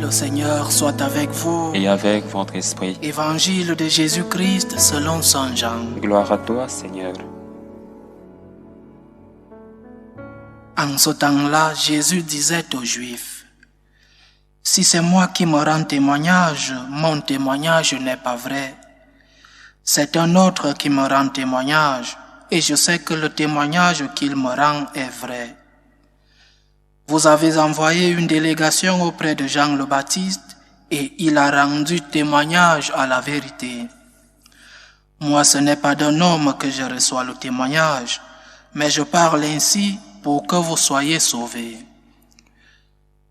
Le Seigneur soit avec vous. Et avec votre esprit. Évangile de Jésus-Christ selon Saint Jean. Gloire à toi, Seigneur. En ce temps-là, Jésus disait aux Juifs, « Si c'est moi qui me rends témoignage, mon témoignage n'est pas vrai. C'est un autre qui me rend témoignage, et je sais que le témoignage qu'il me rend est vrai. Vous avez envoyé une délégation auprès de Jean le Baptiste, et il a rendu témoignage à la vérité. Moi, ce n'est pas d'un homme que je reçois le témoignage, mais je parle ainsi pour que vous soyez sauvés.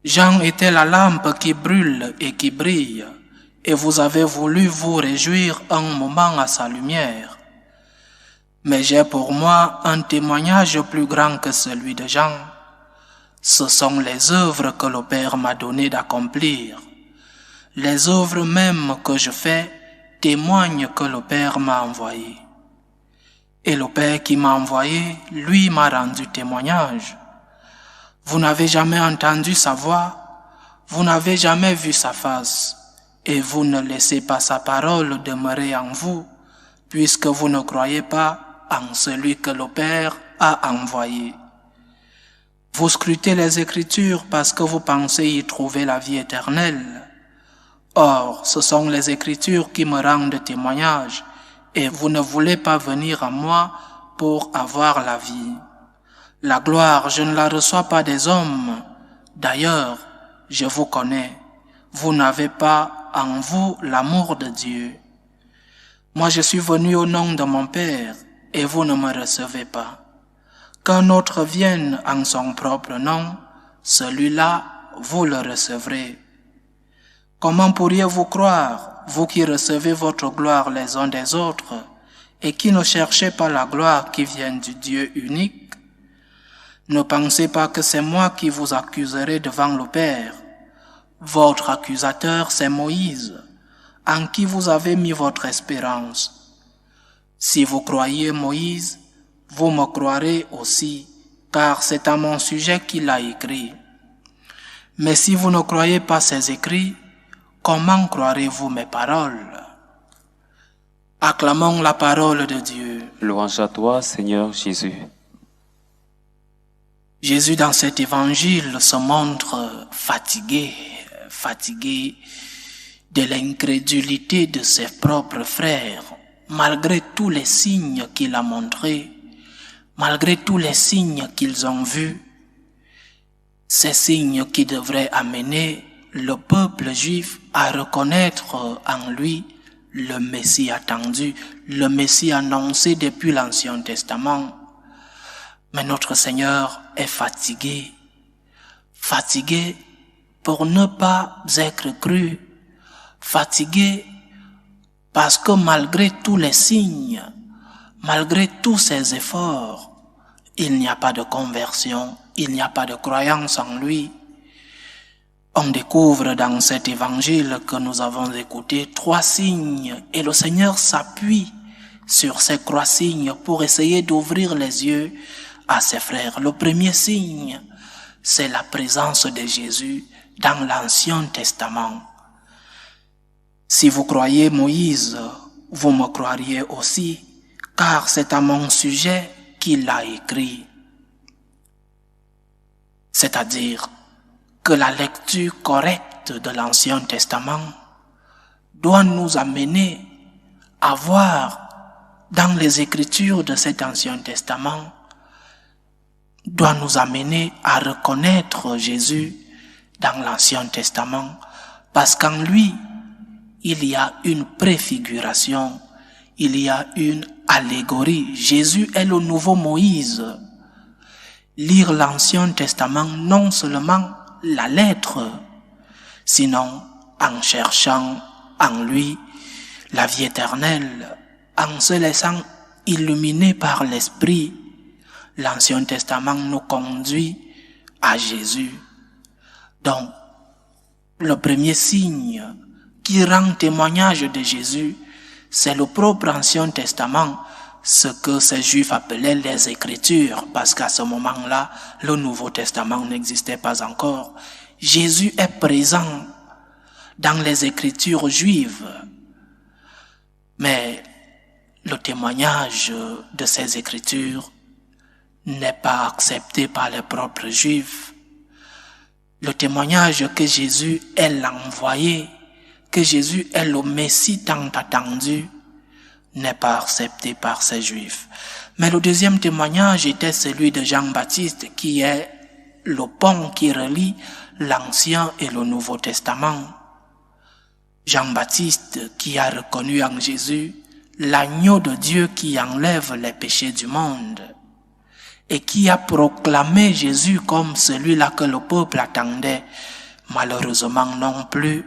Jean était la lampe qui brûle et qui brille, et vous avez voulu vous réjouir un moment à sa lumière. Mais j'ai pour moi un témoignage plus grand que celui de Jean. Ce sont les œuvres que le Père m'a donné d'accomplir. Les œuvres mêmes que je fais témoignent que le Père m'a envoyé. Et le Père qui m'a envoyé, lui m'a rendu témoignage. Vous n'avez jamais entendu sa voix, vous n'avez jamais vu sa face, et vous ne laissez pas sa parole demeurer en vous, puisque vous ne croyez pas en celui que le Père a envoyé. Vous scrutez les Écritures parce que vous pensez y trouver la vie éternelle. Or, ce sont les Écritures qui me rendent témoignage, et vous ne voulez pas venir à moi pour avoir la vie. La gloire, je ne la reçois pas des hommes. D'ailleurs, je vous connais. Vous n'avez pas en vous l'amour de Dieu. Moi, je suis venu au nom de mon Père, et vous ne me recevez pas. Qu'un autre vienne en son propre nom, celui-là, vous le recevrez. Comment pourriez-vous croire, vous qui recevez votre gloire les uns des autres, et qui ne cherchez pas la gloire qui vient du Dieu unique? Ne pensez pas que c'est moi qui vous accuserai devant le Père. Votre accusateur, c'est Moïse, en qui vous avez mis votre espérance. Si vous croyez Moïse, vous me croirez aussi, car c'est à mon sujet qu'il a écrit. Mais si vous ne croyez pas ses écrits, comment croirez-vous mes paroles? Acclamons la parole de Dieu. Louange à toi, Seigneur Jésus. Jésus, dans cet évangile, se montre fatigué de l'incrédulité de ses propres frères, malgré tous les signes qu'il a montrés, malgré tous les signes qu'ils ont vus, ces signes qui devraient amener le peuple juif à reconnaître en lui le Messie attendu, le Messie annoncé depuis l'Ancien Testament. Mais notre Seigneur est fatigué pour ne pas être cru, fatigué parce que malgré tous les signes, malgré tous ses efforts, il n'y a pas de conversion, il n'y a pas de croyance en lui. On découvre dans cet évangile que nous avons écouté 3 signes et le Seigneur s'appuie sur ces 3 signes pour essayer d'ouvrir les yeux à ses frères. Le premier signe, c'est la présence de Jésus dans l'Ancien Testament. Si vous croyez Moïse, vous me croiriez aussi, car c'est à mon sujet qu'il a écrit. C'est-à-dire que la lecture correcte de l'Ancien Testament doit nous amener à voir dans les Écritures de cet Ancien Testament, doit nous amener à reconnaître Jésus dans l'Ancien Testament, parce qu'en lui, il y a une préfiguration, il y a une allégorie. Jésus est le nouveau Moïse. Lire l'Ancien Testament, non seulement la lettre, sinon en cherchant en lui la vie éternelle, en se laissant illuminer par l'Esprit. L'Ancien Testament nous conduit à Jésus. Donc, le premier signe qui rend témoignage de Jésus, c'est le propre Ancien Testament, ce que ces Juifs appelaient les Écritures, parce qu'à ce moment-là, le Nouveau Testament n'existait pas encore. Jésus est présent dans les Écritures juives. Mais le témoignage de ces Écritures n'est pas accepté par les propres Juifs. Le témoignage que Jésus est l'envoyé, que Jésus est le Messie tant attendu, n'est pas accepté par ces Juifs. Mais le deuxième témoignage était celui de Jean-Baptiste, qui est le pont qui relie l'Ancien et le Nouveau Testament. Jean-Baptiste qui a reconnu en Jésus l'agneau de Dieu qui enlève les péchés du monde et qui a proclamé Jésus comme celui-là que le peuple attendait. Malheureusement non plus,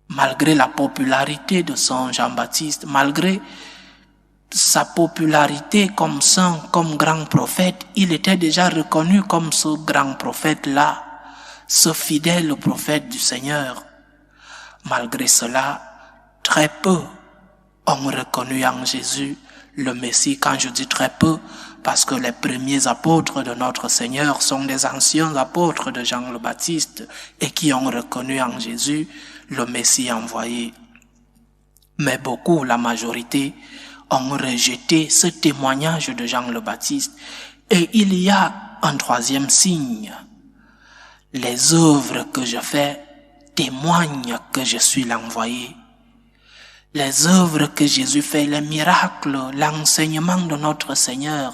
malgré la popularité de son Jean-Baptiste, malgré sa popularité comme saint, comme grand prophète, il était déjà reconnu comme ce grand prophète-là, ce fidèle prophète du Seigneur. Malgré cela, très peu ont reconnu en Jésus le Messie. Quand je dis très peu, parce que les premiers apôtres de notre Seigneur sont des anciens apôtres de Jean le Baptiste et qui ont reconnu en Jésus le Messie envoyé. Mais beaucoup, la majorité, ont rejeté ce témoignage de Jean le Baptiste. Et il y a un troisième signe. Les œuvres que je fais témoignent que je suis l'envoyé. Les œuvres que Jésus fait, les miracles, l'enseignement de notre Seigneur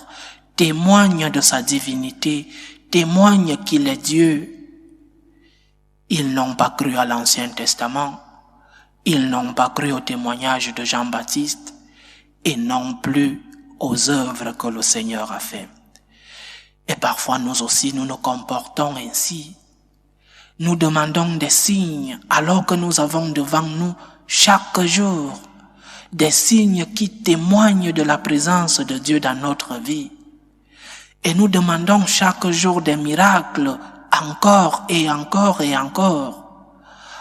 témoignent de sa divinité, témoignent qu'il est Dieu. Ils n'ont pas cru à l'Ancien Testament, ils n'ont pas cru au témoignage de Jean-Baptiste et non plus aux œuvres que le Seigneur a fait. Et parfois nous aussi nous nous comportons ainsi. Nous demandons des signes alors que nous avons devant nous chaque jour des signes qui témoignent de la présence de Dieu dans notre vie. Et nous demandons chaque jour des miracles encore et encore et encore.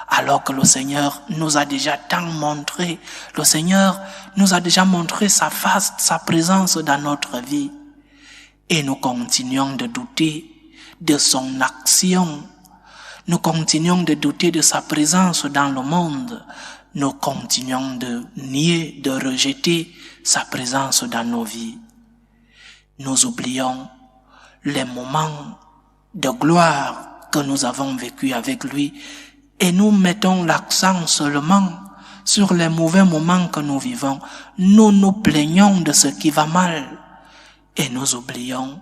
Alors que le Seigneur nous a déjà tant montré, le Seigneur nous a déjà montré sa face, sa présence dans notre vie. Et nous continuons de douter de son action. Nous continuons de douter de sa présence dans le monde. Nous continuons de nier, de rejeter sa présence dans nos vies. Nous oublions les moments de gloire que nous avons vécus avec lui et nous mettons l'accent seulement sur les mauvais moments que nous vivons. Nous nous plaignons de ce qui va mal et nous oublions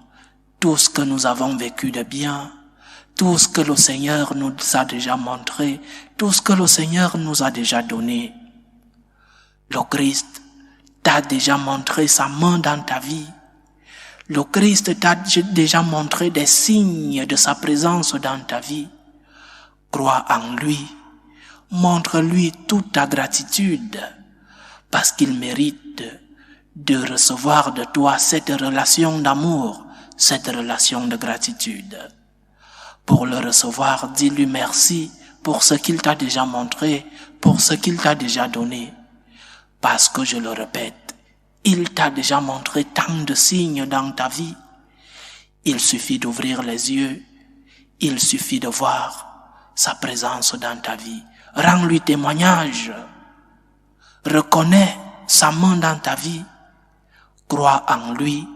tout ce que nous avons vécu de bien, tout ce que le Seigneur nous a déjà montré, tout ce que le Seigneur nous a déjà donné. Le Christ t'a déjà montré sa main dans ta vie. Le Christ t'a déjà montré des signes de sa présence dans ta vie. Crois en lui. Montre-lui toute ta gratitude parce qu'il mérite de recevoir de toi cette relation d'amour, cette relation de gratitude. Pour le recevoir, dis-lui merci pour ce qu'il t'a déjà montré, pour ce qu'il t'a déjà donné. Parce que, je le répète, il t'a déjà montré tant de signes dans ta vie. Il suffit d'ouvrir les yeux, il suffit de voir sa présence dans ta vie. Rends-lui témoignage, reconnais sa main dans ta vie, crois en lui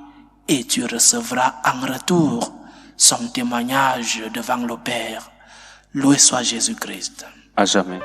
et tu recevras en retour son témoignage devant le Père. Loué soit Jésus-Christ. À jamais.